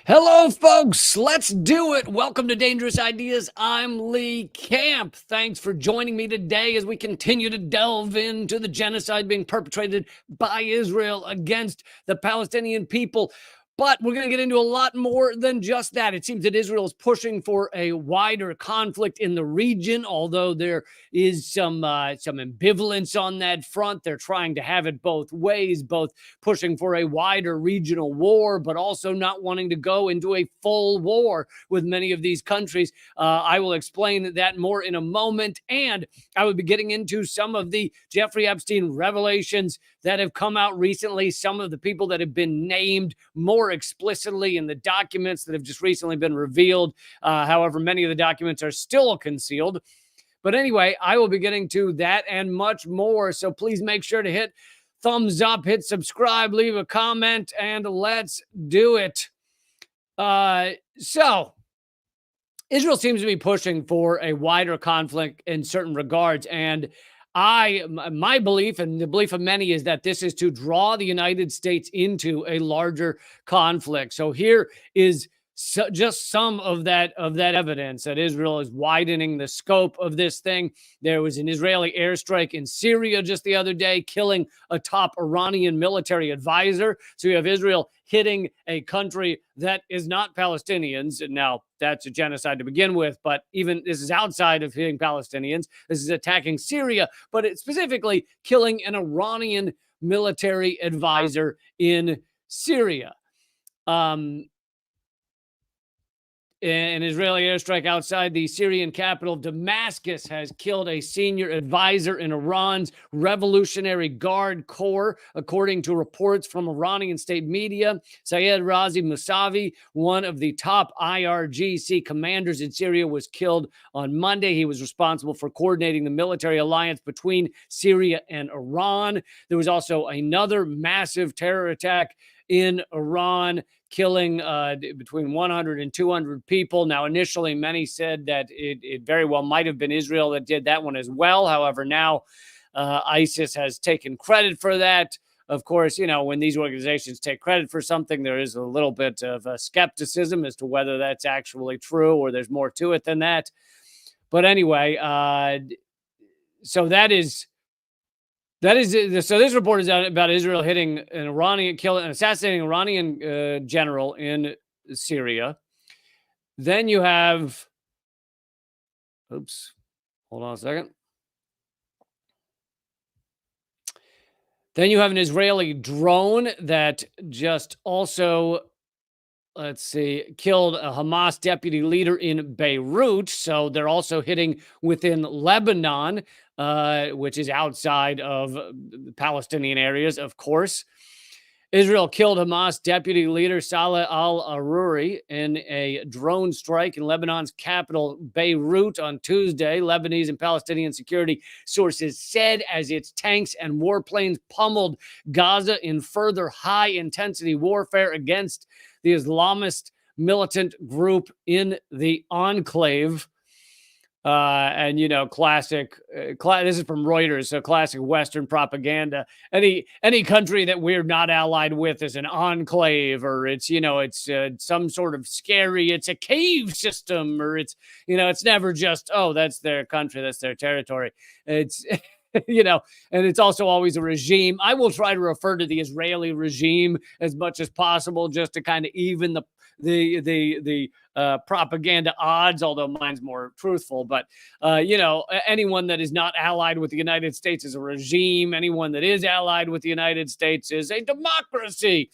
Hello, folks. Let's do it. Welcome to Dangerous Ideas. I'm Lee Camp. Thanks for joining me today as we continue to delve into the genocide being perpetrated by Israel against the Palestinian people. But we're going to get into a lot more than just that. It seems that Israel is pushing for a wider conflict in the region, although there is some ambivalence on that front. They're trying to have it both ways, both pushing for a wider regional war, but also not wanting to go into a full war with many of these countries. I will explain that more in a moment. And I will be getting into some of the Jeffrey Epstein revelations that have come out recently, some of the people that have been named more explicitly in the documents that have just recently been revealed. However, many of the documents are still concealed. But anyway, I will be getting to that and much more. So please make sure to hit thumbs up, hit subscribe, leave a comment, and let's do it. So Israel seems to be pushing for a wider conflict in certain regards. And my belief and the belief of many is that this is to draw the United States into a larger conflict. So here is just some of that evidence that Israel is widening the scope of this thing. There was an Israeli airstrike in Syria just the other day, killing a top Iranian military advisor. So you have Israel hitting a country that is not Palestinians. And now that's a genocide to begin with, but even this is outside of hitting Palestinians. This is attacking Syria, but it's specifically killing an Iranian military advisor in Syria. An Israeli airstrike outside the Syrian capital of Damascus has killed a senior advisor in Iran's Revolutionary Guard Corps, according to reports from Iranian state media. Sayed Razi Mousavi, one of the top IRGC commanders in Syria, was killed on Monday. He was responsible for coordinating the military alliance between Syria and Iran. There was also another massive terror attack in Iran, killing between 100 and 200 people. Now, initially, many said that it very well might have been Israel that did that one as well. However, now ISIS has taken credit for that. Of course, you know, when these organizations take credit for something, there is a little bit of skepticism as to whether that's actually true or there's more to it than that. But anyway, so this report is about Israel hitting assassinating an Iranian general in Syria. Then you have, hold on a second. Then you have an Israeli drone that just also, killed a Hamas deputy leader in Beirut. So they're also hitting within Lebanon, which is outside of the Palestinian areas, of course. Israel killed Hamas deputy leader Saleh al-Aruri in a drone strike in Lebanon's capital, Beirut, on Tuesday. Lebanese and Palestinian security sources said as its tanks and warplanes pummeled Gaza in further high-intensity warfare against the Islamist militant group in the enclave. And, you know, this is from Reuters, so classic Western propaganda. Any country that we're not allied with is an enclave, or it's some sort of scary, it's a cave system, or it's never just, oh, that's their country, that's their territory. It's, and it's also always a regime. I will try to refer to the Israeli regime as much as possible just to kind of even the propaganda odds, although mine's more truthful. But, anyone that is not allied with the United States is a regime. Anyone that is allied with the United States is a democracy.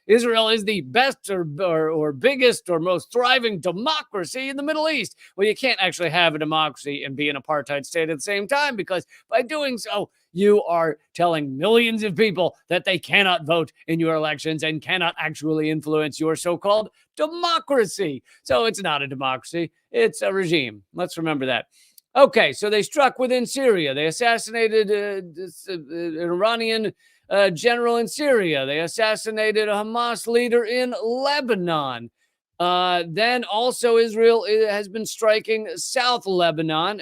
Israel is the best or biggest or most thriving democracy in the Middle East. Well, you can't actually have a democracy and be an apartheid state at the same time, because by doing so, you are telling millions of people that they cannot vote in your elections and cannot actually influence your so-called democracy. So it's not a democracy. It's a regime. Let's remember that. Okay, so they struck within Syria. They assassinated an Iranian general in Syria. They assassinated a Hamas leader in Lebanon. Then also Israel has been striking South Lebanon,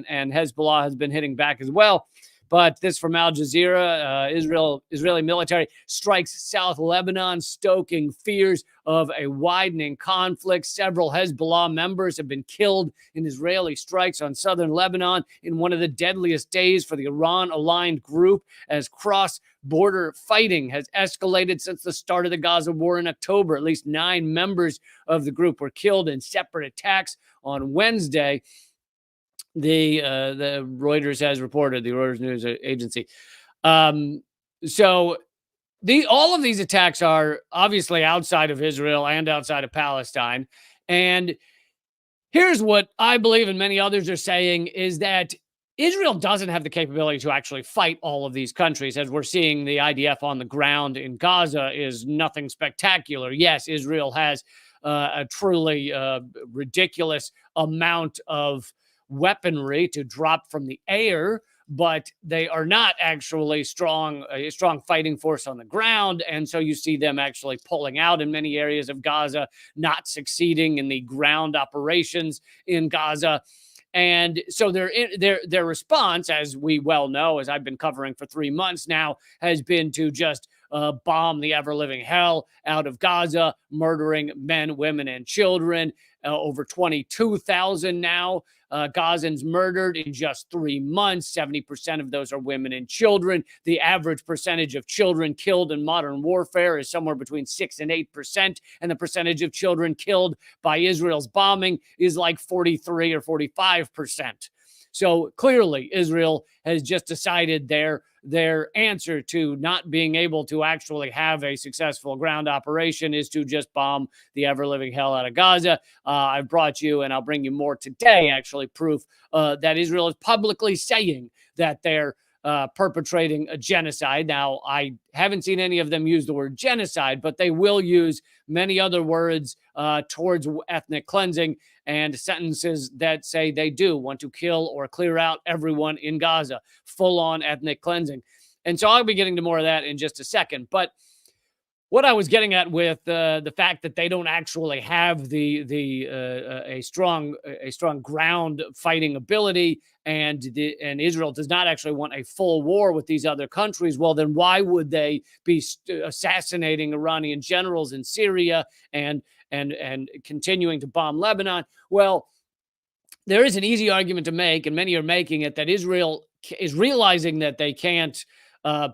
and Hezbollah has been hitting back as well. But this from Al Jazeera, Israeli military strikes South Lebanon, stoking fears of a widening conflict. Several Hezbollah members have been killed in Israeli strikes on southern Lebanon in one of the deadliest days for the Iran-aligned group, as cross-border fighting has escalated since the start of the Gaza war in October. At least 9 members of the group were killed in separate attacks on Wednesday. The Reuters has reported, the Reuters news agency. So all of these attacks are obviously outside of Israel and outside of Palestine. And here's what I believe and many others are saying is that Israel doesn't have the capability to actually fight all of these countries. As we're seeing, the IDF on the ground in Gaza is nothing spectacular. Yes, Israel has a truly ridiculous amount of weaponry to drop from the air, but they are not actually a strong fighting force on the ground. And so you see them actually pulling out in many areas of Gaza, not succeeding in the ground operations in Gaza. And so their response, as we well know, as I've been covering for 3 months now, has been to just bomb the ever-living hell out of Gaza, murdering men, women, and children. Over 22,000 now Gazans murdered in just 3 months. 70% of those are women and children. The average percentage of children killed in modern warfare is somewhere between 6 and 8%. And the percentage of children killed by Israel's bombing is like 43 or 45%. So clearly, Israel has just decided their answer to not being able to actually have a successful ground operation is to just bomb the ever-living hell out of Gaza. I've brought you, and I'll bring you more today, actually, proof that Israel is publicly saying that they're perpetrating a genocide. Now, I haven't seen any of them use the word genocide, but they will use many other words towards ethnic cleansing and sentences that say they do want to kill or clear out everyone in Gaza, full-on ethnic cleansing. And so I'll be getting to more of that in just a second. But what I was getting at with the fact that they don't actually have a strong ground fighting ability, and Israel does not actually want a full war with these other countries, well, then why would they be assassinating Iranian generals in Syria and continuing to bomb Lebanon? Well, there is an easy argument to make, and many are making it, that Israel is realizing that they can't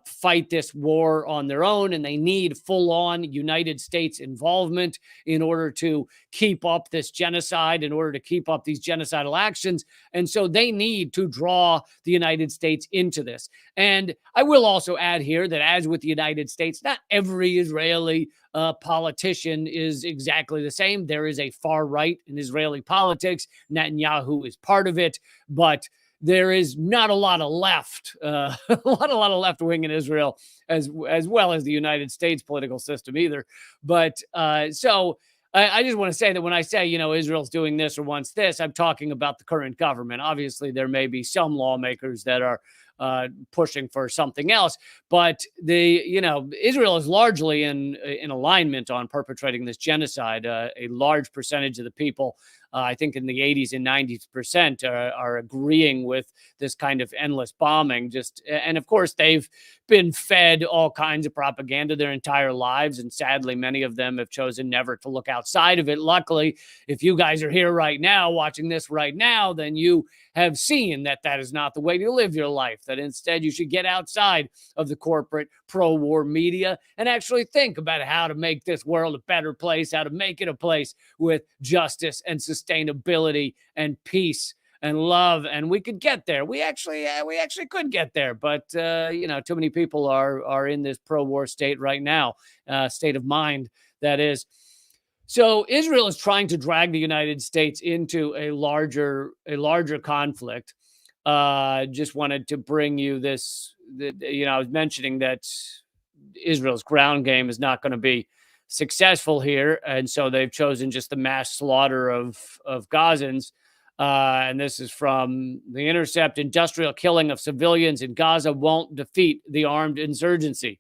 fight this war on their own, and they need full-on United States involvement in order to keep up this genocide, in order to keep up these genocidal actions. And so they need to draw the United States into this. And I will also add here that, as with the United States, not every Israeli politician is exactly the same. There is a far right in Israeli politics. Netanyahu is part of it, but there is not a lot of left, a lot of left wing in Israel, as well as the United States political system either. But so I just want to say that when I say, Israel's doing this or wants this, I'm talking about the current government. Obviously, there may be some lawmakers that are pushing for something else, but Israel is largely in alignment on perpetrating this genocide. A large percentage of the people, I think in the 80s and 90% are agreeing with this kind of endless bombing. And of course, they've been fed all kinds of propaganda their entire lives, and sadly, many of them have chosen never to look outside of it. Luckily, if you guys are here right now, watching this right now, then you have seen that is not the way to live your life, that instead you should get outside of the corporate pro-war media and actually think about how to make this world a better place, how to make it a place with justice and sustainability and peace and love. And we could get there. We actually could get there, but too many people are in this pro-war state right now, state of mind, that is. So Israel is trying to drag the United States into a larger conflict. Just wanted to bring you this. I was mentioning that Israel's ground game is not going to be successful here, and so they've chosen just the mass slaughter of Gazans. And this is from The Intercept. Industrial killing of civilians in Gaza won't defeat the armed insurgency.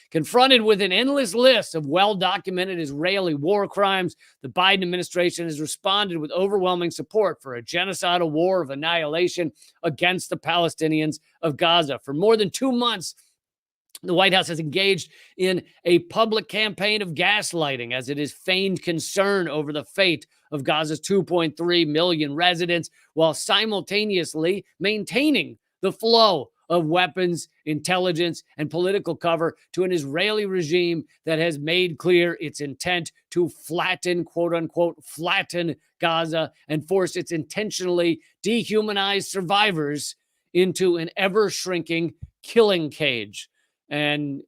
Confronted with an endless list of well-documented Israeli war crimes, the Biden administration has responded with overwhelming support for a genocidal war of annihilation against the Palestinians of Gaza. For more than 2 months, The White House has engaged in a public campaign of gaslighting as it is feigned concern over the fate of Gaza's 2.3 million residents while simultaneously maintaining the flow of weapons, intelligence, and political cover to an Israeli regime that has made clear its intent to flatten, quote unquote, flatten Gaza and force its intentionally dehumanized survivors into an ever shrinking killing cage. And,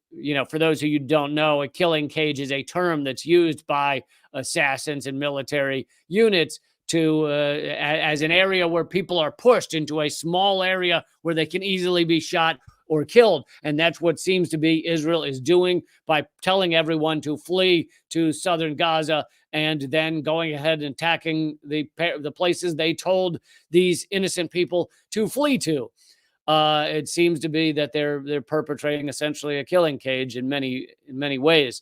for those of you who don't know, a killing cage is a term that's used by assassins and military units to as an area where people are pushed into a small area where they can easily be shot or killed. And that's what seems to be Israel is doing by telling everyone to flee to southern Gaza and then going ahead and attacking the places they told these innocent people to flee to. It seems to be that they're perpetrating essentially a killing cage in many ways.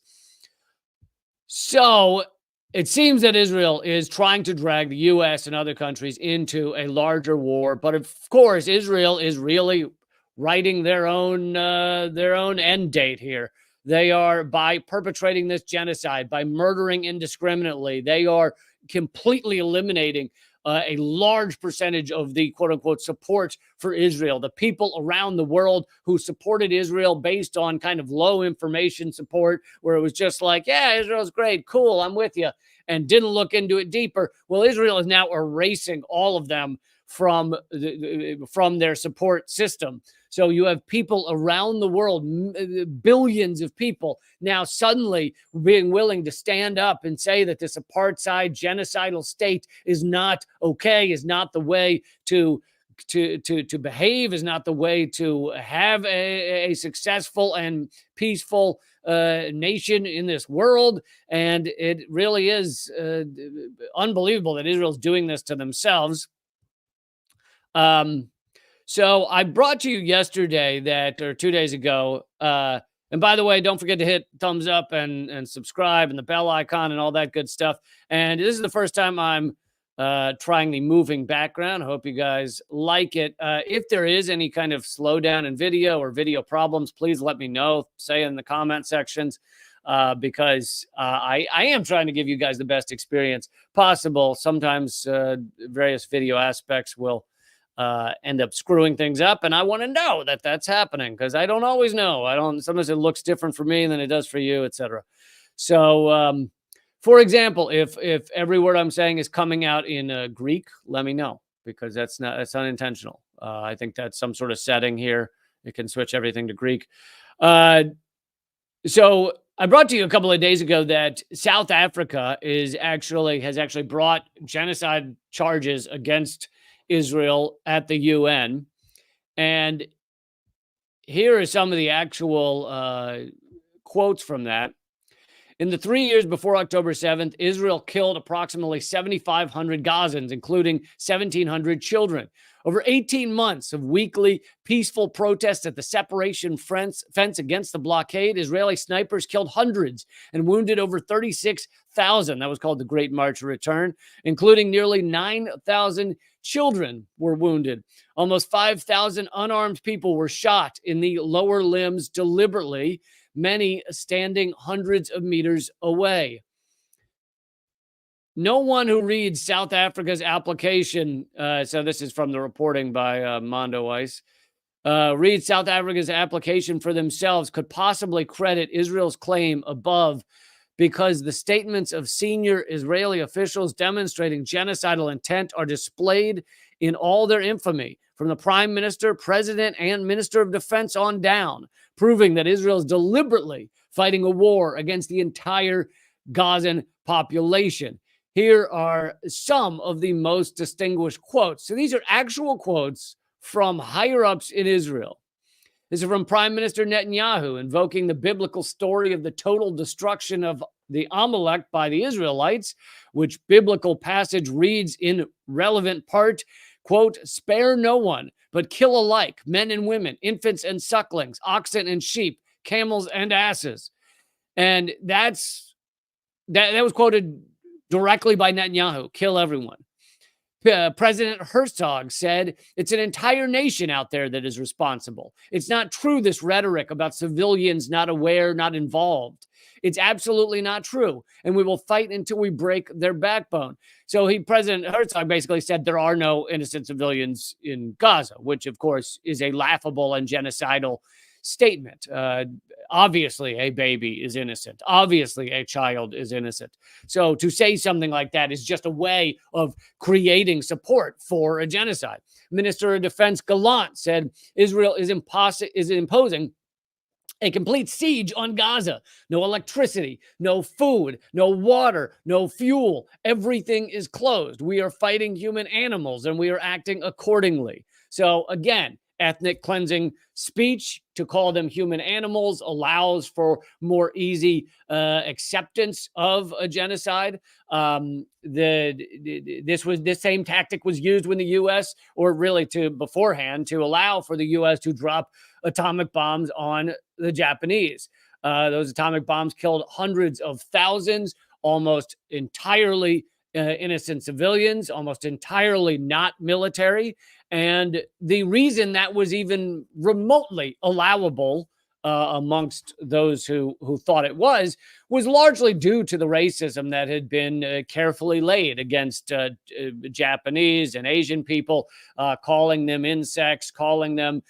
So it seems that Israel is trying to drag the U.S. and other countries into a larger war, but of course, Israel is really writing their own end date here. They are, by perpetrating this genocide, by murdering indiscriminately, they are completely eliminating a large percentage of the quote unquote support for Israel. The people around the world who supported Israel based on kind of low information support, where it was just like, yeah, Israel's great, cool, I'm with you, and didn't look into it deeper. Well, Israel is now erasing all of them from their support system. So you have people around the world, billions of people, now suddenly being willing to stand up and say that this apartheid genocidal state is not okay, is not the way to behave, is not the way to have a successful and peaceful nation in this world. And it really is unbelievable that Israel's doing this to themselves. So I brought to you yesterday or 2 days ago, and by the way, don't forget to hit thumbs up and subscribe and the bell icon and all that good stuff. And this is the first time I'm trying the moving background. I hope you guys like it. If there is any kind of slowdown in video or video problems, please let me know. Say in the comment sections. Because I am trying to give you guys the best experience possible. Sometimes various video aspects will end up screwing things up, and I want to know that that's happening because I don't always know. Sometimes it looks different for me than it does for you, etc. So, for example, if every word I'm saying is coming out in Greek, let me know, because that's unintentional. I think that's some sort of setting here. It can switch everything to Greek. So I brought to you a couple of days ago that South Africa has actually brought genocide charges against Israel at the UN. And here are some of the actual quotes from that. In the 3 years before October 7th, Israel killed approximately 7,500 Gazans, including 1,700 children. Over 18 months of weekly peaceful protests at the separation fence against the blockade, Israeli snipers killed hundreds and wounded over 36,000. That was called the Great March of Return, including nearly 9,000 children were wounded. Almost 5,000 unarmed people were shot in the lower limbs deliberately, many standing hundreds of meters away. No one who reads South Africa's application, so this is from the reporting by Mondoweiss, reads South Africa's application for themselves could possibly credit Israel's claim above, because the statements of senior Israeli officials demonstrating genocidal intent are displayed in all their infamy, from the prime minister, president, and minister of defense on down, proving that Israel is deliberately fighting a war against the entire Gazan population. Here are some of the most distinguished quotes. So these are actual quotes from higher-ups in Israel. This is from Prime Minister Netanyahu, invoking the biblical story of the total destruction of the Amalek by the Israelites, which biblical passage reads in relevant part, quote, "Spare no one, but kill alike, men and women, infants and sucklings, oxen and sheep, camels and asses." And that was quoted directly by Netanyahu, kill everyone. President Herzog said it's an entire nation out there that is responsible. It's not true, this rhetoric about civilians not aware, not involved. It's absolutely not true. And we will fight until we break their backbone. So President Herzog basically said there are no innocent civilians in Gaza, which of course is a laughable and genocidal statement. Obviously, a baby is innocent. Obviously, a child is innocent. So to say something like that is just a way of creating support for a genocide. Minister of Defense Gallant said Israel is imposing a complete siege on Gaza. No electricity, no food, no water, no fuel. Everything is closed. We are fighting human animals and we are acting accordingly. So again, ethnic cleansing speech to call them human animals allows for more easy acceptance of a genocide. This same tactic was used when the U.S. or really beforehand to allow for the U.S. to drop atomic bombs on the Japanese. Those atomic bombs killed hundreds of thousands, almost entirely innocent civilians, almost entirely not military. And the reason that was even remotely allowable amongst those who thought it was largely due to the racism that had been carefully laid against Japanese and Asian people, calling them insects, calling them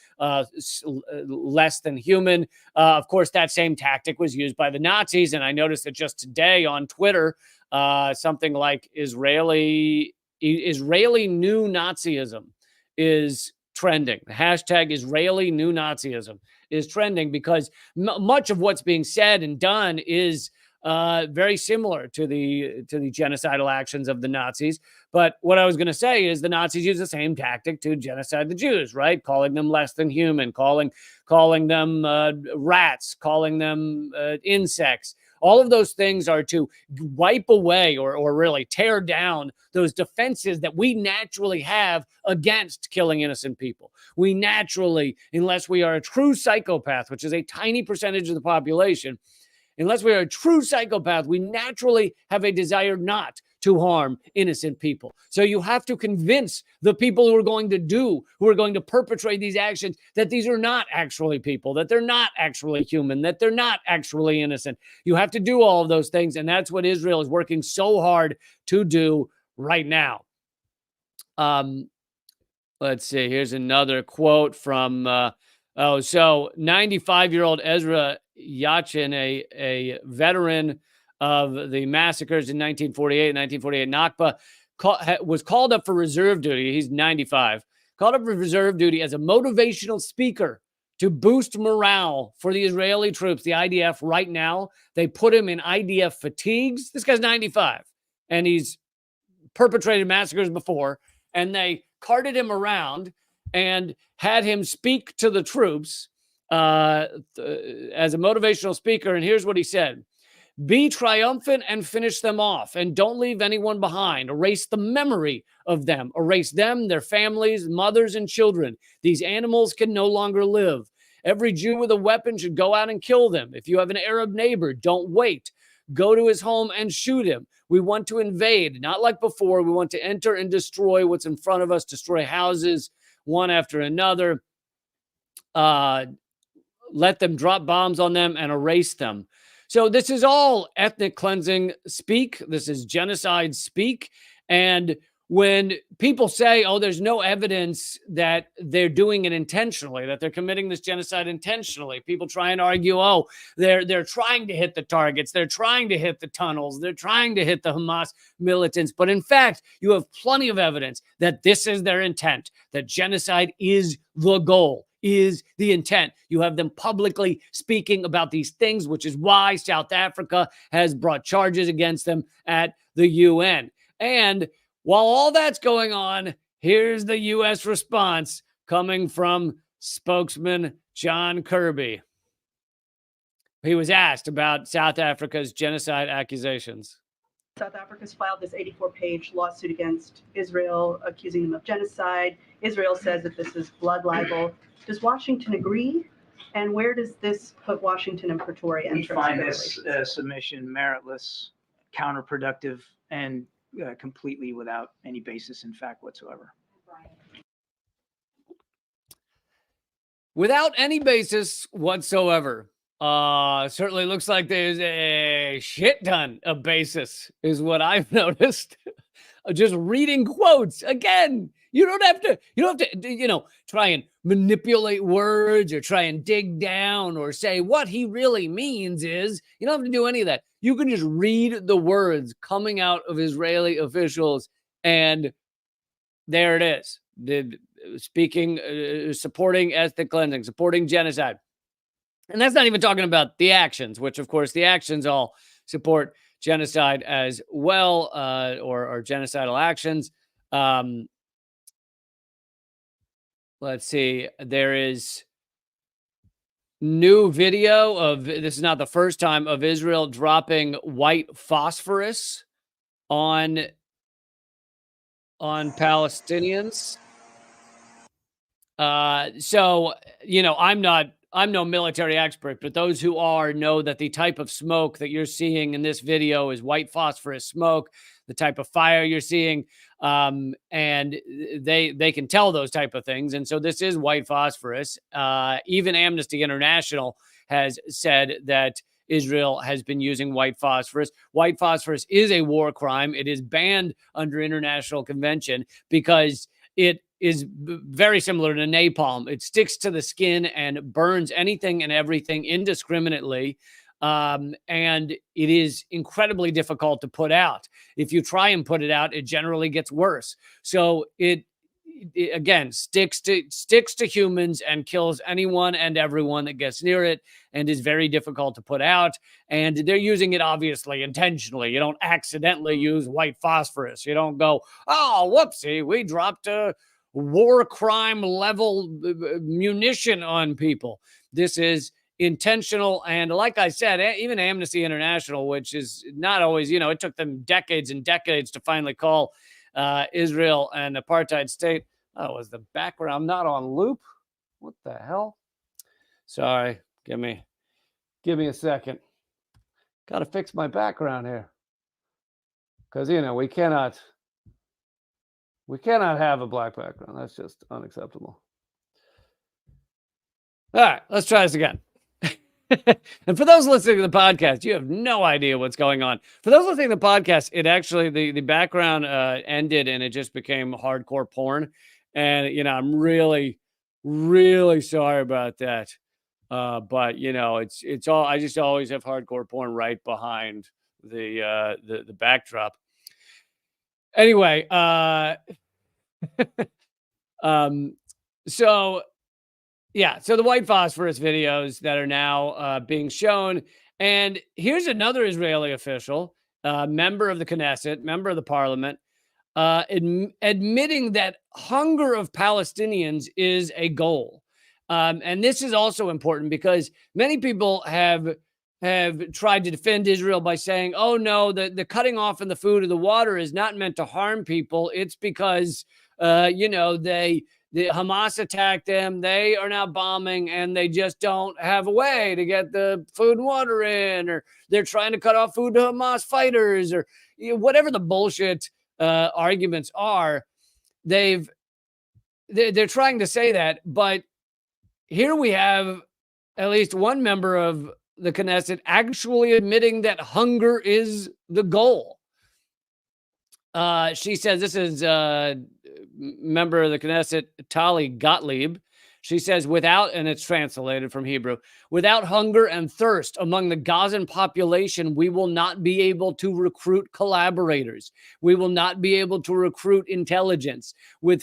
less than human. Of course, that same tactic was used by the Nazis. And I noticed that just today on Twitter, something like Israeli new Nazism is trending. The hashtag Israeli new Nazism is trending because much of what's being said and done is very similar to the genocidal actions of the Nazis. But what I was going to say is the Nazis used the same tactic to genocide the Jews, right? Calling them less than human, calling them rats, calling them insects. All of those things are to wipe away or really tear down those defenses that we naturally have against killing innocent people. We naturally, unless we are a true psychopath, which is a tiny percentage of the population, unless we are a true psychopath, we naturally have a desire not to harm innocent people. So you have to convince the people who are going to perpetrate these actions that these are not actually people, that they're not actually human, that they're not actually innocent. You have to do all of those things, and that's what Israel is working so hard to do right now. Let's see. Here's another quote from 95-year-old Ezra Yachin, a veteran of the massacres in 1948 Nakba, was called up for reserve duty. He's 95. Called up for reserve duty as a motivational speaker to boost morale for the Israeli troops, the IDF. Right now, they put him in IDF fatigues. This guy's 95, and he's perpetrated massacres before, and they carted him around and had him speak to the troops as a motivational speaker. And here's what he said: be triumphant and finish them off, and don't leave anyone behind. Erase the memory of them. Erase them, their families, mothers, and children. These animals can no longer live. Every Jew with a weapon should go out and kill them. If you have an Arab neighbor, don't wait. Go to his home and shoot him. We want to invade, not like before. We want to enter and destroy what's in front of us, destroy houses one after another. Let them drop bombs on them and erase them. So this is all ethnic cleansing speak. This is genocide speak. And when people say, oh, there's no evidence that they're doing it intentionally, that they're committing this genocide intentionally, people try and argue, oh, they're trying to hit the targets, they're trying to hit the tunnels, they're trying to hit the Hamas militants. But in fact, you have plenty of evidence that this is their intent, that genocide is the goal, is the intent. You have them publicly speaking about these things, which is why South Africa has brought charges against them at the UN. And while all that's going on, here's the U.S. response coming from spokesman John Kirby. He was asked about South Africa's genocide accusations. South Africa's filed this 84-page lawsuit against Israel, accusing them of genocide. Israel says that this is blood libel. Does Washington agree? And where does this put Washington and Pretoria? We find this submission meritless, counterproductive, and completely without any basis in fact whatsoever. Without any basis whatsoever. Certainly looks like there's a shit ton of basis, is what I've noticed. Just reading quotes again. You don't have to, try and manipulate words or try and dig down or say what he really means is. You don't have to do any of that. You can just read the words coming out of Israeli officials, and there it is. Speaking, supporting ethnic cleansing, supporting genocide. And that's not even talking about the actions, which, of course, the actions all support genocide as well, or genocidal actions. Let's see. There is new video of, this is not the first time, of Israel dropping white phosphorus on Palestinians. So, I'm no military expert, but those who are know that the type of smoke that you're seeing in this video is white phosphorus smoke, the type of fire you're seeing. And they can tell those type of things. And so this is white phosphorus. Even Amnesty International has said that Israel has been using white phosphorus. White phosphorus is a war crime. It is banned under international convention because it is very similar to napalm. It sticks to the skin and burns anything and everything indiscriminately. And it is incredibly difficult to put out. If you try and put it out, it generally gets worse. So it again sticks to humans and kills anyone and everyone that gets near it, and is very difficult to put out. And they're using it obviously intentionally. You don't accidentally use white phosphorus. You don't go, oh, whoopsie, we dropped a war crime level munition on people. This is intentional. And like I said, even Amnesty International, which is not always, it took them decades and decades to finally call Israel an apartheid state. Oh, was the background not on loop? What the hell? Sorry, give me a second. Got to fix my background here, because we cannot have a black background. That's just unacceptable. All right, let's try this again. And for those listening to the podcast, you have no idea what's going on. For those listening to the podcast, it actually, the background ended and it just became hardcore porn. And, I'm really, really sorry about that. But, it's all, I just always have hardcore porn right behind the backdrop. Anyway, so the white phosphorus videos that are now being shown. And here's another Israeli official, member of the Knesset, member of the parliament, admitting that hunger of Palestinians is a goal. And this is also important because many people have tried to defend Israel by saying, oh, no, the cutting off in the food or the water is not meant to harm people. It's because, the Hamas attacked them. They are now bombing and they just don't have a way to get the food and water in, or they're trying to cut off food to Hamas fighters, or whatever the bullshit arguments are. They're trying to say that. But here we have at least one member of the Knesset actually admitting that hunger is the goal. She says, this is member of the Knesset, Tali Gottlieb. She says, and it's translated from Hebrew, without hunger and thirst among the Gazan population, we will not be able to recruit collaborators. We will not be able to recruit intelligence. We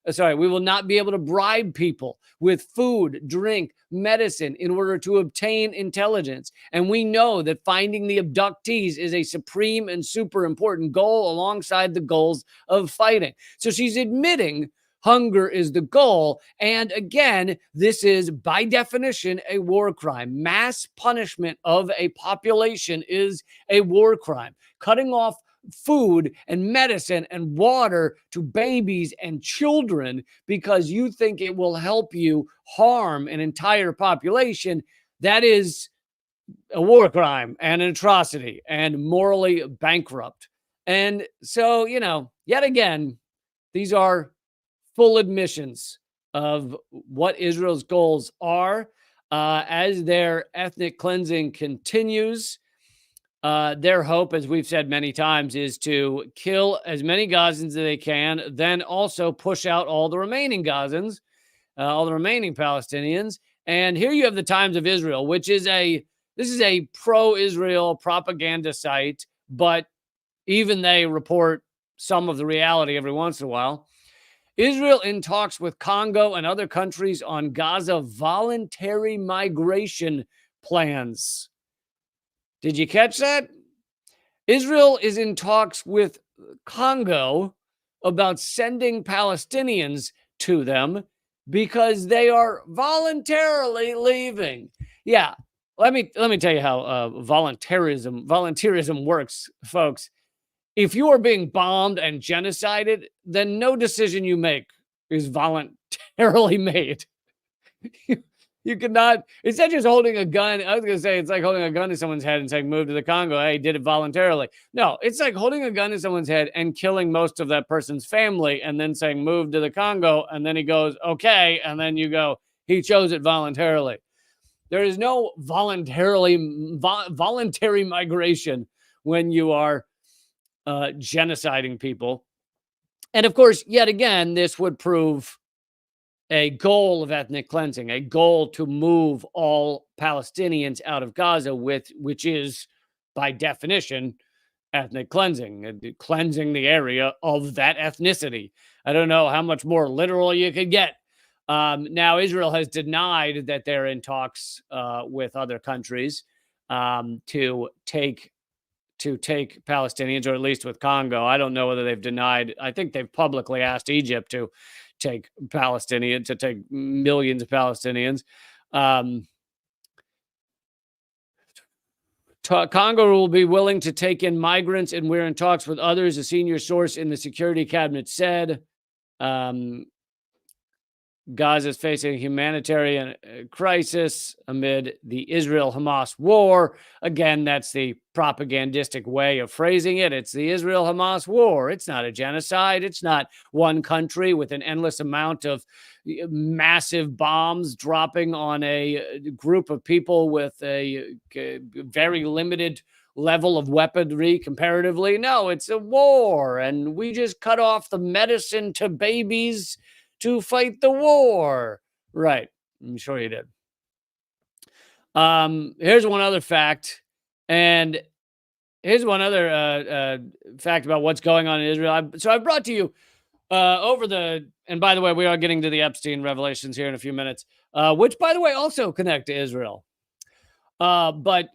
will not be able to bribe people with food, drink, medicine in order to obtain intelligence. And we know that finding the abductees is a supreme and super important goal alongside the goals of fighting. So she's admitting hunger is the goal. And again, this is by definition a war crime. Mass punishment of a population is a war crime. Cutting off food and medicine and water to babies and children because you think it will help you harm an entire population, that is a war crime and an atrocity and morally bankrupt. And so, yet again, these are full admissions of what Israel's goals are as their ethnic cleansing continues. Their hope, as we've said many times, is to kill as many Gazans as they can, then also push out all the remaining Gazans, all the remaining Palestinians. And here you have the Times of Israel, which is this is a pro-Israel propaganda site, but even they report some of the reality every once in a while. Israel in talks with Congo and other countries on Gaza voluntary migration plans. Did you catch that? Israel is in talks with Congo about sending Palestinians to them because they are voluntarily leaving. Yeah, let me tell you how volunteerism works, folks. If you are being bombed and genocided, then no decision you make is voluntarily made. You cannot, it's not just holding a gun. I was going to say, it's like holding a gun to someone's head and saying, move to the Congo. Hey, did it voluntarily. No, it's like holding a gun to someone's head and killing most of that person's family and then saying, move to the Congo. And then he goes, okay. And then you go, he chose it voluntarily. There is no voluntary migration when you are genociding people. And of course, yet again, this would prove a goal of ethnic cleansing, a goal to move all Palestinians out of Gaza, which is, by definition, ethnic cleansing, cleansing the area of that ethnicity. I don't know how much more literal you could get. Now, Israel has denied that they're in talks with other countries to take Palestinians, or at least with Congo. I don't know whether they've denied. I think they've publicly asked Egypt to take millions of Palestinians. Congo will be willing to take in migrants, and we're in talks with others, a senior source in the security cabinet said. Gaza is facing a humanitarian crisis amid the Israel-Hamas war. Again, that's the propagandistic way of phrasing it. It's the Israel-Hamas war. It's not a genocide. It's not one country with an endless amount of massive bombs dropping on a group of people with a very limited level of weaponry comparatively. No, it's a war, and we just cut off the medicine to babies to fight the war. Right. I'm sure you did. Here's one other fact. And here's one other fact about what's going on in Israel. So I brought to you and by the way, we are getting to the Epstein revelations here in a few minutes, which, by the way, also connect to Israel. But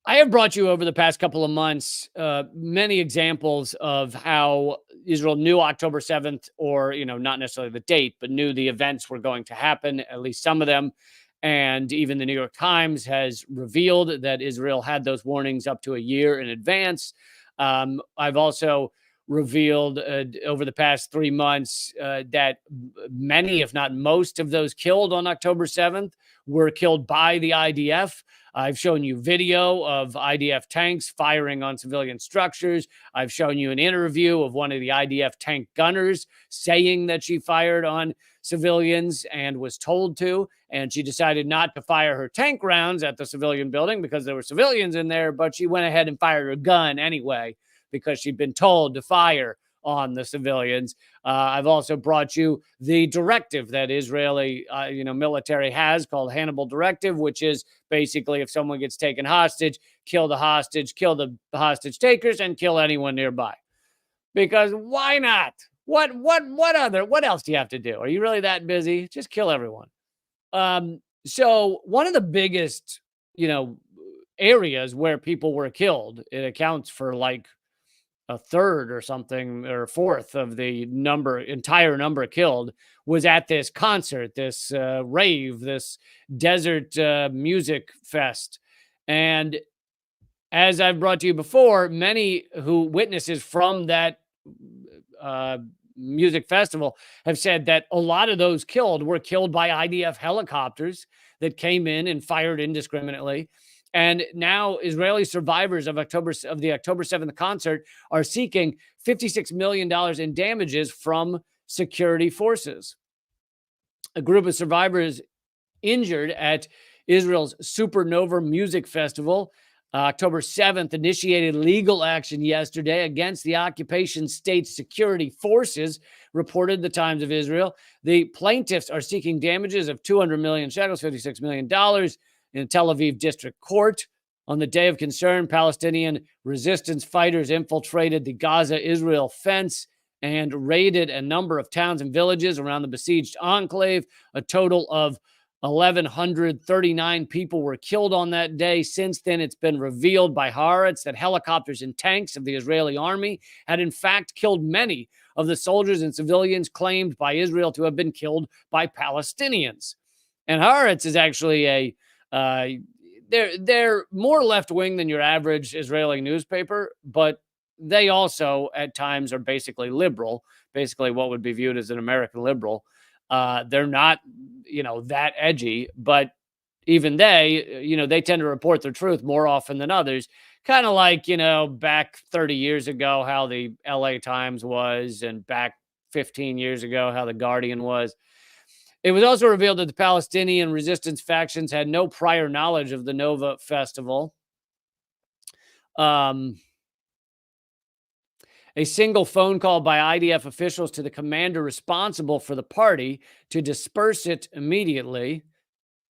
I have brought you over the past couple of months many examples of how Israel knew October 7th, or, not necessarily the date, but knew the events were going to happen, at least some of them. And even the New York Times has revealed that Israel had those warnings up to a year in advance. I've also revealed over the past 3 months that many, if not most, of those killed on October 7th were killed by the IDF. I've shown you video of IDF tanks firing on civilian structures. I've shown you an interview of one of the IDF tank gunners saying that she fired on civilians and was told to, and she decided not to fire her tank rounds at the civilian building because there were civilians in there, but she went ahead and fired her gun anyway because she'd been told to fire on the civilians. I've also brought you the directive that Israeli, military has called Hannibal Directive, which is basically if someone gets taken hostage, kill the hostage, kill the hostage takers, and kill anyone nearby. Because why not? What else do you have to do? Are you really that busy? Just kill everyone. So one of the biggest, areas where people were killed, it accounts for like a third or something, or a fourth of the entire number killed, was at this concert, this rave, this desert music fest. And as I've brought to you before, many witnesses from that music festival have said that a lot of those killed were killed by IDF helicopters that came in and fired indiscriminately. And now Israeli survivors of the October 7th concert are seeking $56 million in damages from security forces. A group of survivors injured at Israel's Supernova Music Festival October 7th initiated legal action yesterday against the occupation state's security forces, reported the Times of Israel. The plaintiffs are seeking damages of 200 million shekels, $56 million in Tel Aviv District Court. On the day of concern, Palestinian resistance fighters infiltrated the Gaza-Israel fence and raided a number of towns and villages around the besieged enclave. A total of 1,139 people were killed on that day. Since then, it's been revealed by Haaretz that helicopters and tanks of the Israeli army had in fact killed many of the soldiers and civilians claimed by Israel to have been killed by Palestinians. And Haaretz is actually they're more left-wing than your average Israeli newspaper, but they also at times are basically liberal, basically what would be viewed as an American liberal. They're not, that edgy, but even they tend to report the truth more often than others. Kind of like, back 30 years ago, how the LA Times was, and back 15 years ago, how the Guardian was. It was also revealed that the Palestinian resistance factions had no prior knowledge of the Nova Festival. A single phone call by IDF officials to the commander responsible for the party to disperse it immediately,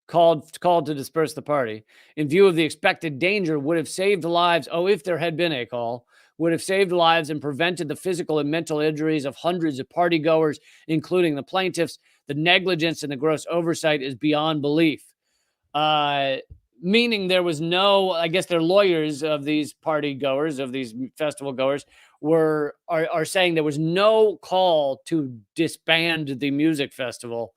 called to disperse the party, in view of the expected danger, would have saved lives. Oh, if there had been a call, would have saved lives and prevented the physical and mental injuries of hundreds of partygoers, including the plaintiffs. The negligence and the gross oversight is beyond belief. Meaning there was no, I guess their lawyers of these party goers, of these festival goers, are saying there was no call to disband the music festival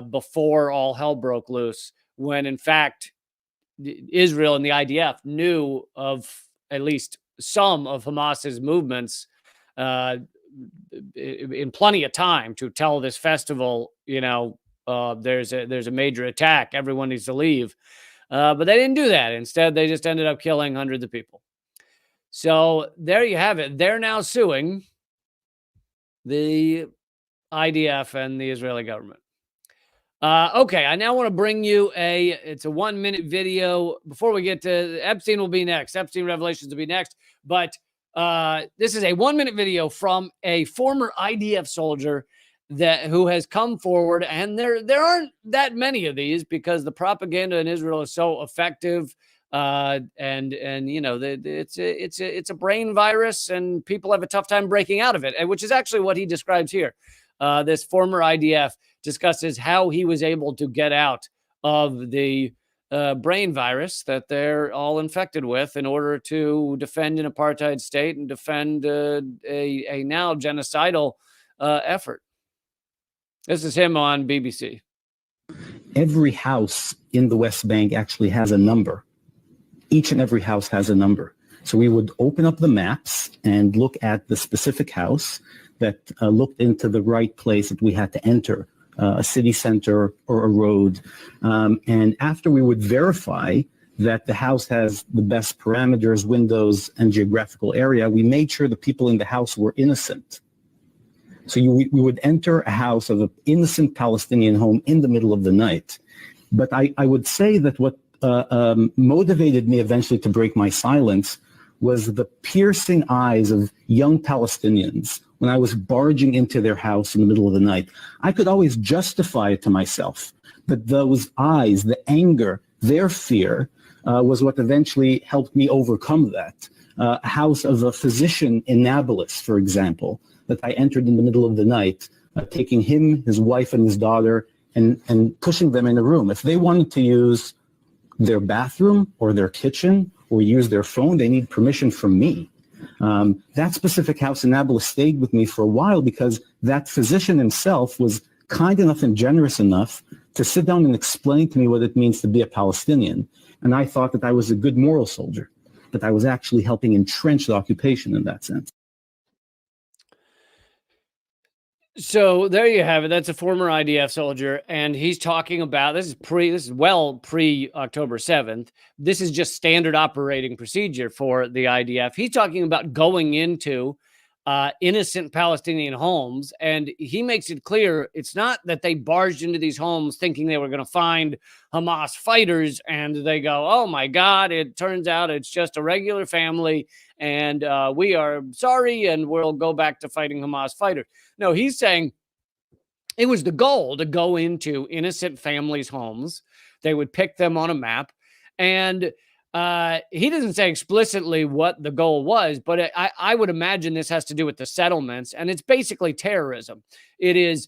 before all hell broke loose, when in fact Israel and the IDF knew of at least some of Hamas's movements in plenty of time to tell this festival, there's a major attack, everyone needs to leave. But they didn't do that. Instead, they just ended up killing hundreds of people. So there you have it. They're now suing the IDF and the Israeli government. Okay, I now want to bring you it's a 1-minute video. Before we get to Epstein will be next. Epstein Revelations will be next. But this is a 1-minute video from a former IDF soldier who has come forward, and there aren't that many of these because the propaganda in Israel is so effective, and it's a brain virus, and people have a tough time breaking out of it, which is actually what he describes here. This former IDF discusses how he was able to get out of the brain virus that they're all infected with in order to defend an apartheid state and defend a now genocidal effort. This is him on BBC. Every house in the West Bank actually has a number. Each and every house has a number. So we would open up the maps and look at the specific house that looked into the right place that we had to enter, a city center or a road. And after we would verify that the house has the best parameters, windows, and geographical area, we made sure the people in the house were innocent. So we would enter a house of an innocent Palestinian home in the middle of the night. But I would say that what motivated me eventually to break my silence was the piercing eyes of young Palestinians when I was barging into their house in the middle of the night. I could always justify it to myself, but those eyes, the anger, their fear was what eventually helped me overcome that. A house of a physician in Nablus, for example, that I entered in the middle of the night, taking him, his wife, and his daughter, and pushing them in a room. If they wanted to use their bathroom or their kitchen or use their phone, they need permission from me. That specific house in Nablus stayed with me for a while because that physician himself was kind enough and generous enough to sit down and explain to me what it means to be a Palestinian. And I thought that I was a good moral soldier, that I was actually helping entrench the occupation in that sense. So there you have it. That's a former IDF soldier, and he's talking about this is well pre October 7th. This is just standard operating procedure for the IDF. He's talking about going into innocent Palestinian homes, and he makes it clear it's not that they barged into these homes thinking they were going to find Hamas fighters, and they go, "Oh my God!" It turns out it's just a regular family, and we are sorry, and we'll go back to fighting Hamas fighters. No, he's saying it was the goal to go into innocent families' homes. They would pick them on a map. And he doesn't say explicitly what the goal was, but I would imagine this has to do with the settlements. And it's basically terrorism. It is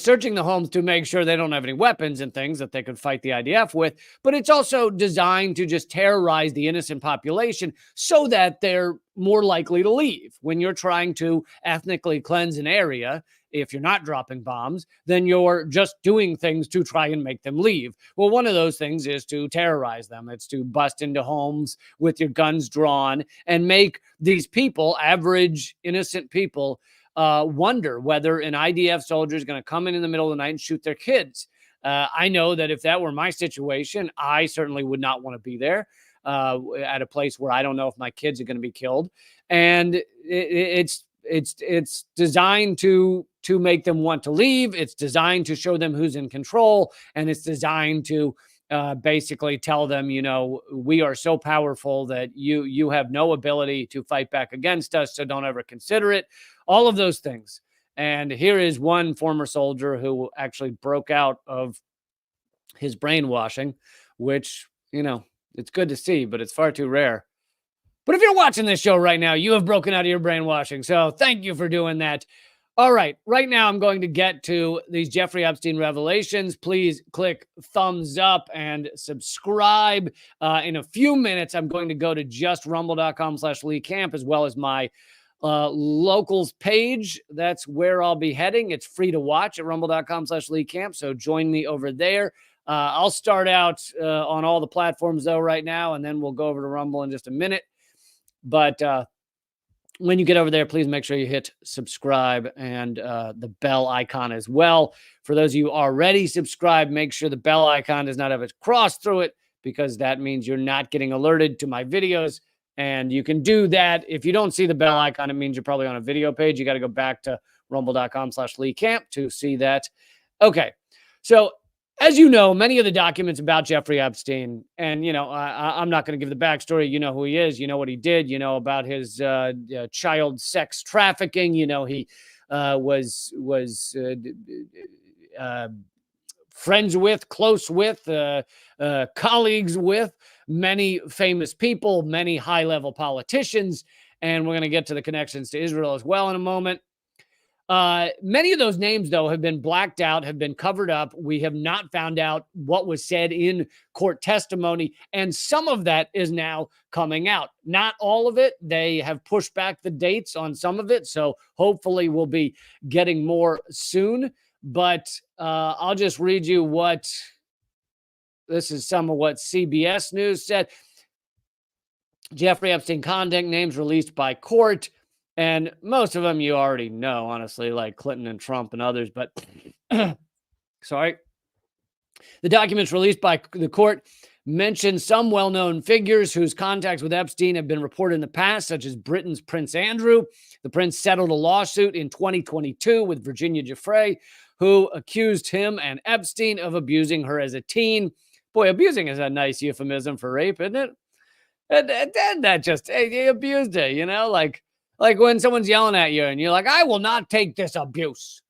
searching the homes to make sure they don't have any weapons and things that they could fight the IDF with, but it's also designed to just terrorize the innocent population so that they're more likely to leave. When you're trying to ethnically cleanse an area, if you're not dropping bombs, then you're just doing things to try and make them leave. Well, one of those things is to terrorize them. It's to bust into homes with your guns drawn and make these people, average innocent people, wonder whether an IDF soldier is going to come in the middle of the night and shoot their kids. I know that if that were my situation, I certainly would not want to be there at a place where I don't know if my kids are going to be killed. And it's designed to make them want to leave. It's designed to show them who's in control, and it's designed to basically tell them, we are so powerful that you have no ability to fight back against us, so don't ever consider it. All of those things. And here is one former soldier who actually broke out of his brainwashing, which, it's good to see, but it's far too rare. But if you're watching this show right now, you have broken out of your brainwashing. So thank you for doing that. All right. Right now, I'm going to get to these Jeffrey Epstein revelations. Please click thumbs up and subscribe. In a few minutes, I'm going to go to justrumble.com/Lee Camp, as well as my locals page. That's where I'll be heading. It's free to watch at rumble.com/Lee Camp. So join me over there. I'll start out on all the platforms though right now, and then we'll go over to Rumble in just a minute. But when you get over there, please make sure you hit subscribe and the bell icon as well. For those of you already subscribed, make sure the bell icon does not have a cross through it, because that means you're not getting alerted to my videos. And you can do that. If you don't see the bell icon, it means you're probably on a video page. You got to go back to rumble.com/Lee Camp to see that. Okay. So as you know, many of the documents about Jeffrey Epstein, and, I'm not going to give the backstory. You know who he is. You know what he did. You know about his child sex trafficking. He was friends with, close with, colleagues with many famous people, many high-level politicians, and we're going to get to the connections to Israel as well in a moment. Many of those names, though, have been blacked out, have been covered up. We have not found out what was said in court testimony, and some of that is now coming out. Not all of it. They have pushed back the dates on some of it, so hopefully we'll be getting more soon. But I'll just read you this is some of what CBS News said. Jeffrey Epstein contact names released by court. And most of them you already know, honestly, like Clinton and Trump and others. But sorry. The documents released by the court mention some well-known figures whose contacts with Epstein have been reported in the past, such as Britain's Prince Andrew. The prince settled a lawsuit in 2022 with Virginia Giuffre, who accused him and Epstein of abusing her as a teen. Boy, abusing is a nice euphemism for rape, isn't it? And that just, he abused her, like when someone's yelling at you and you're like, I will not take this abuse,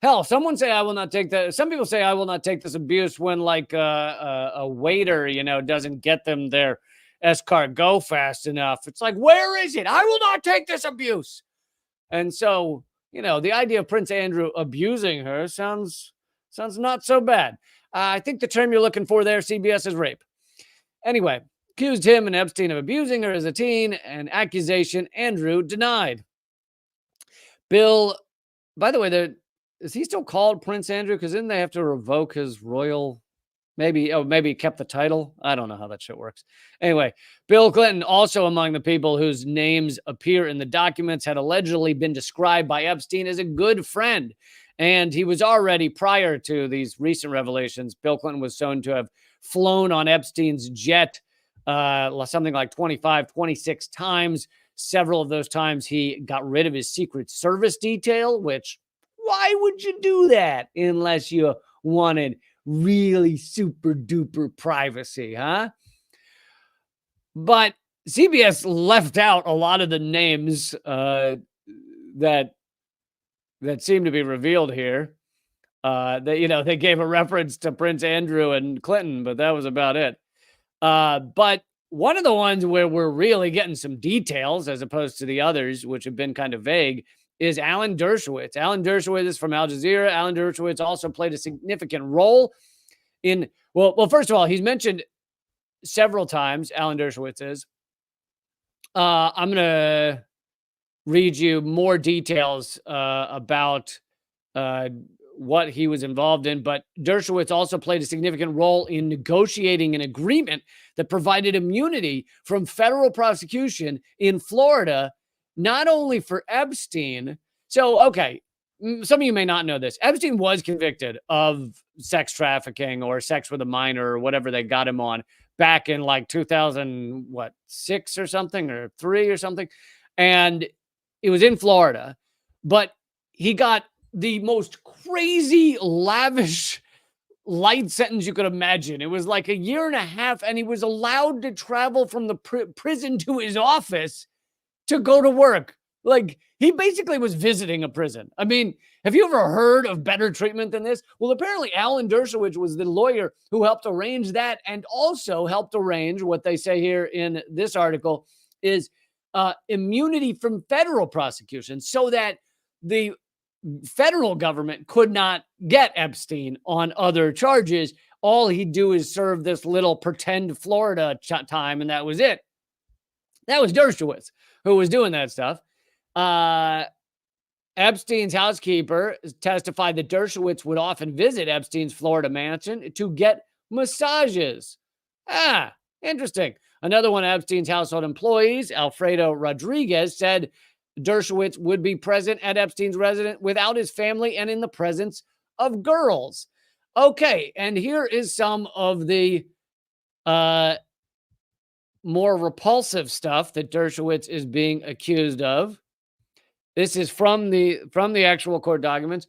Hell, someone say I will not take that. Some people say I will not take this abuse when like a waiter, doesn't get them their escargot fast enough. It's like, where is it? I will not take this abuse. And so, the idea of Prince Andrew abusing her sounds not so bad. I think the term you're looking for there, CBS, is rape. Anyway, accused him and Epstein of abusing her as a teen, an accusation Andrew denied. Bill, by the way, is he still called Prince Andrew? Because then they have to revoke his royal Maybe he kept the title. I don't know how that shit works. Anyway, Bill Clinton, also among the people whose names appear in the documents, had allegedly been described by Epstein as a good friend. And he was already, prior to these recent revelations, Bill Clinton was shown to have flown on Epstein's jet something like 25, 26 times. Several of those times he got rid of his Secret Service detail, which, why would you do that unless you wanted really super duper privacy, huh? But CBS left out a lot of the names that seem to be revealed here. They gave a reference to Prince Andrew and Clinton, but that was about it. But one of the ones where we're really getting some details as opposed to the others, which have been kind of vague, is Alan Dershowitz. Alan Dershowitz is from Al Jazeera. Alan Dershowitz also played a significant role in, well, first of all, he's mentioned several times, Alan Dershowitz is. I'm going to read you more details about what he was involved in, but Dershowitz also played a significant role in negotiating an agreement that provided immunity from federal prosecution in Florida, not only for Epstein. So, okay, some of you may not know this. Epstein was convicted of sex trafficking or sex with a minor or whatever they got him on back in like 2006 or something, or 3 or something. And it was in Florida, but he got the most crazy, lavish, light sentence you could imagine. It was like 1.5 years, and he was allowed to travel from the prison to his office to go to work. Like, he basically was visiting a prison. I mean, have you ever heard of better treatment than this? Well, apparently Alan Dershowitz was the lawyer who helped arrange that, and also helped arrange what they say here in this article is immunity from federal prosecution, so that the federal government could not get Epstein on other charges. All he'd do is serve this little pretend Florida time, and that was it. That was Dershowitz who was doing that stuff. Epstein's housekeeper testified that Dershowitz would often visit Epstein's Florida mansion to get massages. Interesting. Another one of Epstein's household employees, Alfredo Rodriguez, said Dershowitz would be present at Epstein's residence without his family and in the presence of girls. Okay, and here is some of the more repulsive stuff that Dershowitz is being accused of. This is from the actual court documents.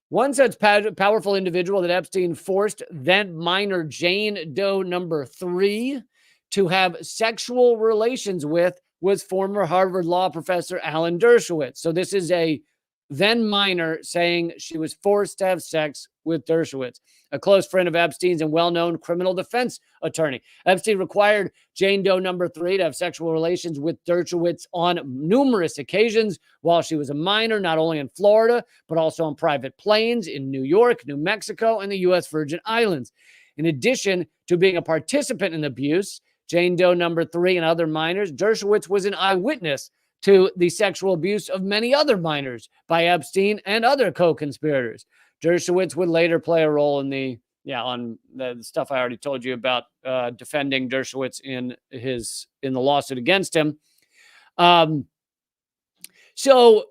One such powerful individual that Epstein forced then minor Jane Doe number 3 to have sexual relations with was former Harvard law professor Alan Dershowitz. So this is a then minor saying she was forced to have sex with Dershowitz, a close friend of Epstein's and well-known criminal defense attorney. Epstein required Jane Doe number 3 to have sexual relations with Dershowitz on numerous occasions while she was a minor, not only in Florida, but also on private planes in New York, New Mexico, and the U.S. Virgin Islands. In addition to being a participant in abuse, Jane Doe number 3 and other minors, Dershowitz was an eyewitness to the sexual abuse of many other minors by Epstein and other co-conspirators. Dershowitz would later play a role in the stuff I already told you about, defending Dershowitz in the lawsuit against him. So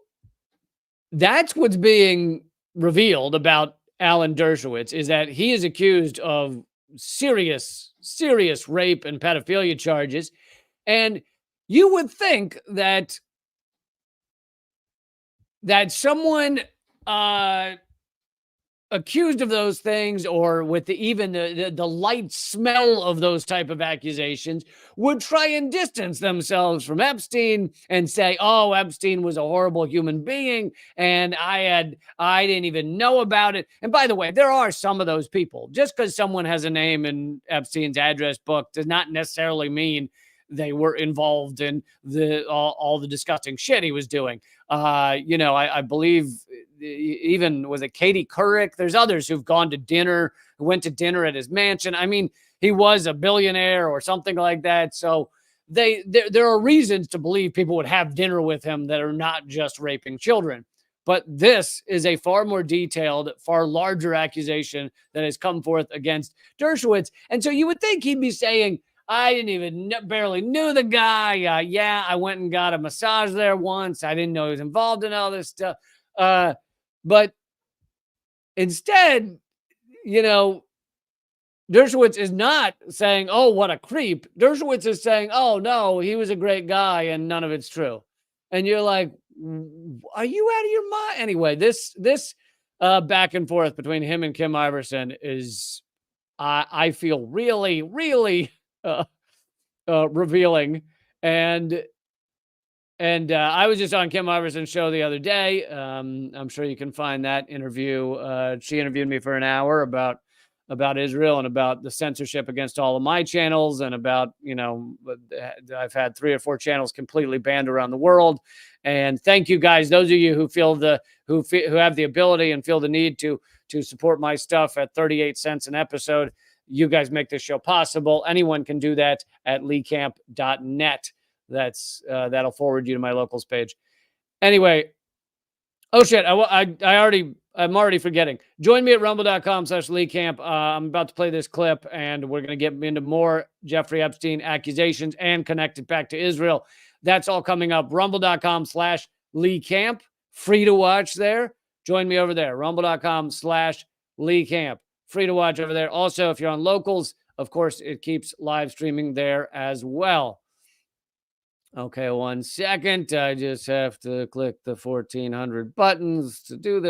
that's what's being revealed about Alan Dershowitz, is that he is accused of serious rape and pedophilia charges. And you would think that someone accused of those things, or with the light smell of those type of accusations, would try and distance themselves from Epstein and say, oh, Epstein was a horrible human being and I didn't even know about it. And by the way, there are some of those people. Just because someone has a name in Epstein's address book does not necessarily mean they were involved in all the disgusting shit he was doing. I believe even, was it Katie Couric? There's others who've went to dinner at his mansion. I mean, he was a billionaire or something like that. So there are reasons to believe people would have dinner with him that are not just raping children. But this is a far more detailed, far larger accusation that has come forth against Dershowitz. And so you would think he'd be saying, I didn't even barely knew the guy. Yeah, I went and got a massage there once. I didn't know he was involved in all this stuff. But instead, you know, Dershowitz is not saying, oh, what a creep. Dershowitz is saying, oh, no, he was a great guy and none of it's true. And you're like, are you out of your mind? Anyway, this back and forth between him and Kim Iverson is, I feel really, really revealing. And I was just on Kim Iverson's show the other day. I'm sure you can find that interview. She interviewed me for an hour about Israel and about the censorship against all of my channels, and about, you know, I've had 3 or 4 channels completely banned around the world. And thank you guys, those of you who feel who have the ability and feel the need to support my stuff at 38 cents an episode. You guys make this show possible. Anyone can do that at leecamp.net. That'll forward you to my locals page. Anyway, oh shit, I'm already forgetting. Join me at rumble.com/LeeCamp. I'm about to play this clip, and we're going to get into more Jeffrey Epstein accusations and connect it back to Israel. That's all coming up. Rumble.com/LeeCamp. Free to watch there. Join me over there. Rumble.com/LeeCamp. Free to watch over there. Also, if you're on locals, of course, it keeps live streaming there as well. Okay, 1 second. I just have to click the 1400 buttons to do this.